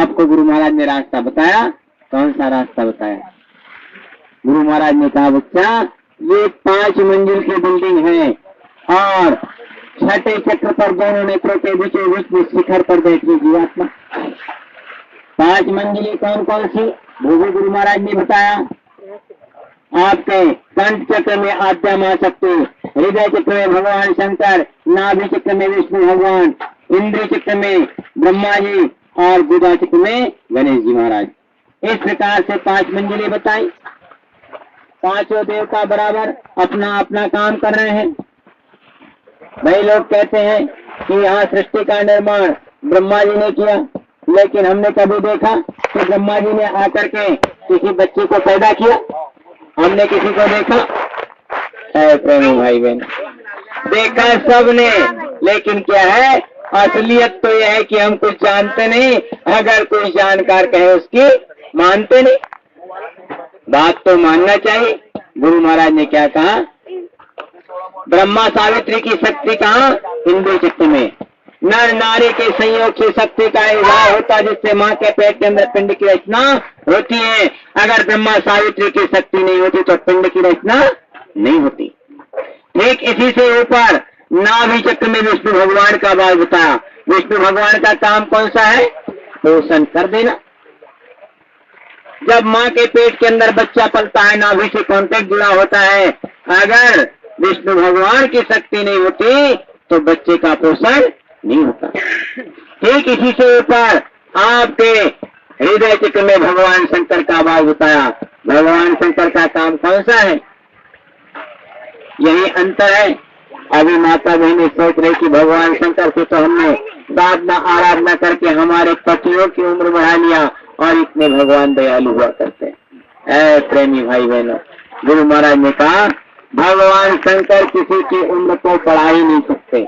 आपको गुरु महाराज ने रास्ता बताया। कौन सा रास्ता बताया? गुरु महाराज ने कहा, बच्चा ये 5 मंजिल की बिल्डिंग है और 6ठे चक्र पर दोनों नेत्रों के बीचों बीच में शिखर पर बैठी जीवात्मा। 5 मंजिलें कौन कौन सी? वो भी गुरु महाराज ने बताया। आपके कंठ चक्र में आद्या महाशक्ति, हृदय चक्र में भगवान शंकर, नाभि चक्र में विष्णु भगवान, इंद्र चक्र में ब्रह्मा जी और गुदा चक्र में गणेश जी महाराज। इस प्रकार से 5 मंजिलें बताई। पांचों देवता बराबर अपना अपना काम कर रहे हैं। भाई लोग कहते हैं कि यहाँ सृष्टि का निर्माण ब्रह्मा जी ने किया, लेकिन हमने कभी देखा कि ब्रह्मा जी ने आकर के किसी बच्चे को पैदा किया? हमने किसी को देखा? है प्रेमी भाई बहन, देखा सबने, लेकिन क्या है असलियत तो यह है कि हम कुछ जानते नहीं। अगर कोई जानकार कहे उसकी मानते नहीं। बात तो मानना चाहिए। गुरु महाराज ने क्या कहा? ब्रह्मा सावित्री की शक्ति कहाँ? इंद्र चक्र में। नर नारी के संयोग से शक्ति का इजहार होता, जिससे माँ के पेट के अंदर पिंड की रचना होती है। अगर ब्रह्मा सावित्री की शक्ति नहीं होती तो पिंड की रचना नहीं होती। ठीक इसी से ऊपर नाभि चक्र में विष्णु भगवान का बात बताया। विष्णु भगवान का काम कौन सा है? पोषण कर देना। जब माँ के पेट के अंदर बच्चा पलता है, नाभि से कांटेक्ट जुड़ा होता है। अगर विष्णु भगवान की शक्ति नहीं होती तो बच्चे का पोषण नहीं होता। ठीक इसी से ऊपर आपके हृदय चक्र में भगवान शंकर का बात बताया। भगवान शंकर का काम कौन सा है? यही अंतर है। अभी माता बहनें सोच रही कि भगवान शंकर से तो हमने साधना आराधना करके हमारे पतियों की उम्र बढ़ा लिया और इतने भगवान दयालु हुआ करते हैं। प्रेमी भाई बहनों, गुरु महाराज ने कहा भगवान शंकर किसी की उम्र को बढ़ा ही नहीं सकते।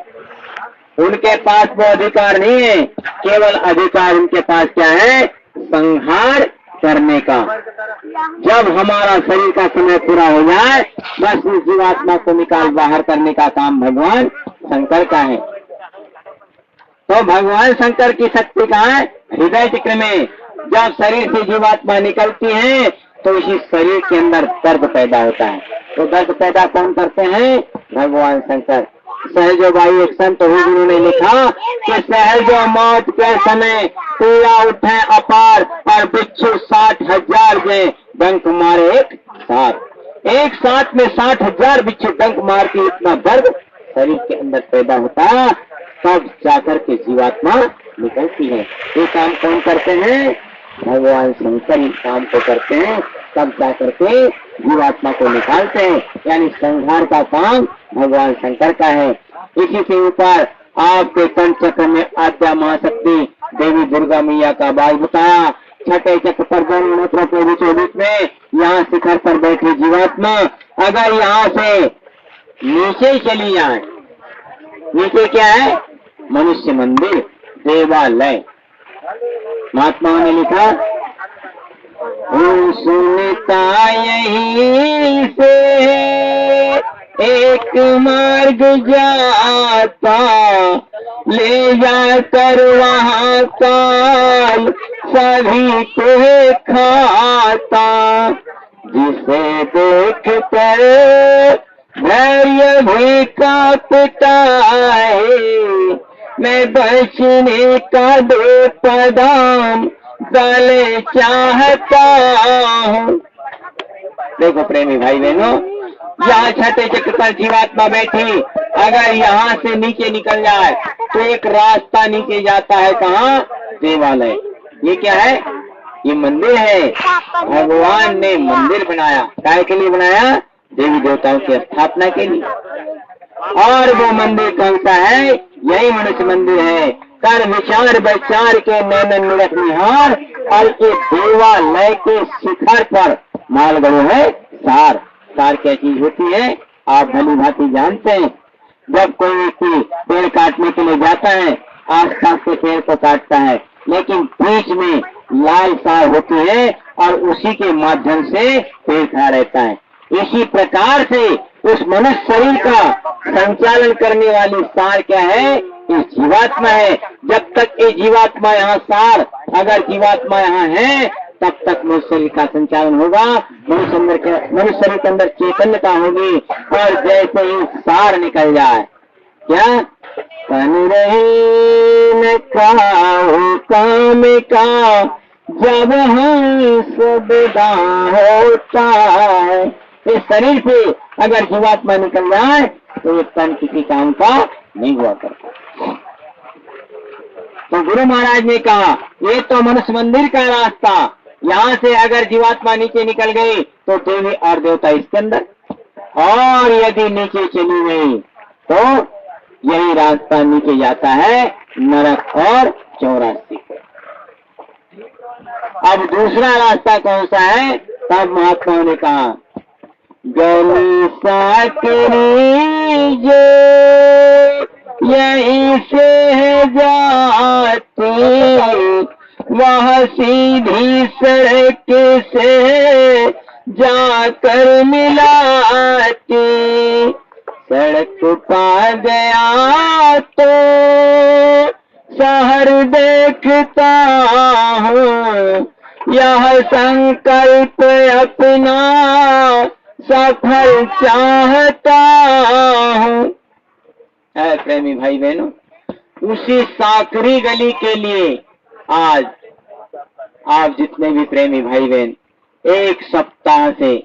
उनके पास वो अधिकार नहीं है। केवल अधिकार उनके पास क्या है? संहार करने का। जब हमारा शरीर का समय पूरा हो जाए, बस उस जीवात्मा को निकाल बाहर करने का काम भगवान शंकर का है। तो भगवान शंकर की शक्ति कहाँ है? हृदय चक्र में। जब शरीर से जीवात्मा निकलती है तो इसी शरीर के अंदर दर्द पैदा होता है। तो दर्द पैदा कौन करते हैं? भगवान शंकर। सहजो भाई एक संत गुरु ने लिखा कि सहजो मौत के समय पीड़ा उठे अपार और बिच्छू 60,000 में डंक मारे एक साथ में 60,000 बिच्छू डंक मारती, इतना दर्द शरीर के अंदर पैदा होता, तब जाकर के जीवात्मा निकलती है। ये काम कौन करते हैं? भगवान शंकर काम को करते हैं, तब जाकर के जीवात्मा को निकालते हैं। यानी संहार का काम भगवान शंकर का है। इसी से ऊपर आपके कंठ चक्र में आद्या महाशक्ति देवी दुर्गा मैया का बाल बताया। 6ठे चक्र पर दोनों नेत्रों के बीचों बीच में यहाँ शिखर पर बैठी जीवात्मा अगर यहाँ से नीचे चली जाए, नीचे क्या है? मनुष्य मंदिर, देवालय। महात्माओं ने लिखा सुनता यहीं से एक मार्ग जाता, ले जाकर वहाँ काल सभी को खाता, जिसे देख कर धैर्य भी कांपता है, मैं बचने का दो कदम गले चाहता हूँ। देखो प्रेमी भाई बहनों, यहाँ 6ठे चक्र पर जीवात्मा बैठी अगर यहाँ से नीचे निकल जाए तो एक रास्ता नीचे जाता है। कहाँ? देवालय। ये क्या है? ये मंदिर है। भगवान ने मंदिर बनाया। काय के लिए बनाया? देवी देवताओं की स्थापना के लिए। और वो मंदिर कौन सा है? यही मनुष्य मंदिर है। कर विचार विचार के नैनन निरख निहार, और एक देवालय के शिखर पर माल गड़ो है सार। सार क्या चीज होती है? आप भली भांति जानते हैं। जब कोई व्यक्ति पेड़ काटने के लिए जाता है, आसपास के पेड़ को काटता है, लेकिन बीच में लाल सार होती है और उसी के माध्यम से पेड़ खड़ा रहता है। इसी प्रकार से उस मनुष्य शरीर का संचालन करने वाली सार क्या है? इस जीवात्मा है। जब तक ये जीवात्मा यहाँ सार, अगर जीवात्मा यहाँ है तब तक मनुष्य शरीर का संचालन होगा, मनुष्य शरीर के अंदर चैतन्यता होगी। और जैसे ही सार निकल जाए, क्या तन रहे न खाओ काम का, जब हंस विदा होता है। इस शरीर से अगर जीवात्मा निकल जाए तो ये तन किसी काम का नहीं हुआ करता। तो गुरु महाराज ने कहा ये तो मनुष्य मंदिर का रास्ता, यहाँ से अगर जीवात्मा नीचे निकल गई तो देवी और देवता इसके अंदर, और यदि नीचे चली गई तो यही रास्ता नीचे जाता है नरक और 84 को। अब दूसरा रास्ता कौन सा है? तब महात्माओं ने कहा गली साकरी जो यहीं से है जाती, वह सीधी सड़क से जाकर मिलाती। सड़क पा गया तो शहर देखता हूँ, यह संकल्प अपना सफल चाहता हूँ। है प्रेमी भाई बहनों, उसी साकरी गली के लिए आज आप जितने भी प्रेमी भाई बहन एक सप्ताह से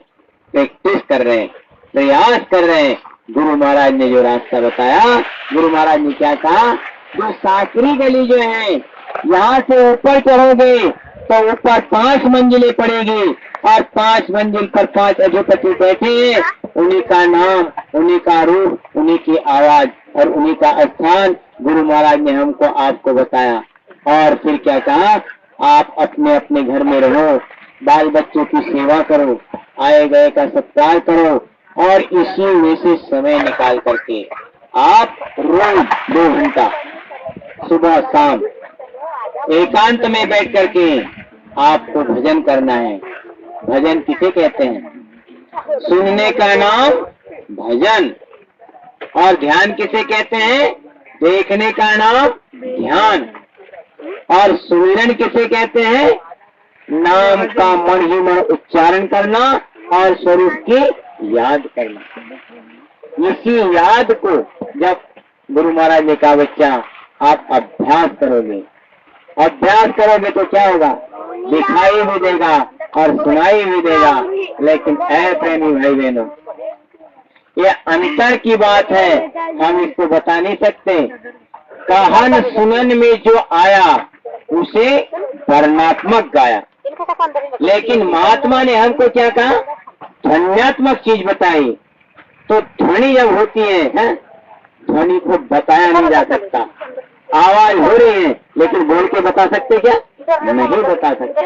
प्रैक्टिस कर रहे हैं, प्रयास कर रहे हैं, गुरु महाराज ने जो रास्ता बताया, गुरु महाराज ने क्या कहा, जो साकरी गली जो है यहाँ से ऊपर चढ़ोगे तो ऊपर 5 मंजिलें पड़ेगी, और 5 मंजिल पर 5 अधिपति बैठे हैं, उन्हीं का नाम, उन्हीं का रूप, उन्हीं की आवाज और उन्हीं का स्थान गुरु महाराज ने हमको आपको बताया। और फिर क्या कहा, आप अपने अपने घर में रहो, बाल बच्चों की सेवा करो, आए गए का सत्कार करो, और इसी में से समय निकाल करके आप रोज 2 घंटा सुबह शाम एकांत में बैठ करके आपको भजन करना है। भजन किसे कहते हैं? सुनने का नाम भजन। और ध्यान किसे कहते हैं? देखने का नाम ध्यान। और सुमिरन किसे कहते हैं? नाम का मन ही मन उच्चारण करना और स्वरूप की याद करना। इसी याद को जब गुरु महाराज ने कहा बच्चा आप अभ्यास करोगे, अभ्यास करोगे तो क्या होगा, दिखाई भी देगा और सुनाई भी देगा। लेकिन ऐ प्रेमी भाई बहनों, ये अंतर की बात है, हम इसको बता नहीं सकते। कहन सुनन में जो आया उसे वर्णात्मक गाया, लेकिन महात्मा ने हमको क्या कहा, ध्वन्यात्मक चीज बताई। तो ध्वनि जब होती है, ध्वनि को बताया नहीं जा सकता। आवाज हो रही है लेकिन बोल के बता सकते क्या? नहीं बता सकते।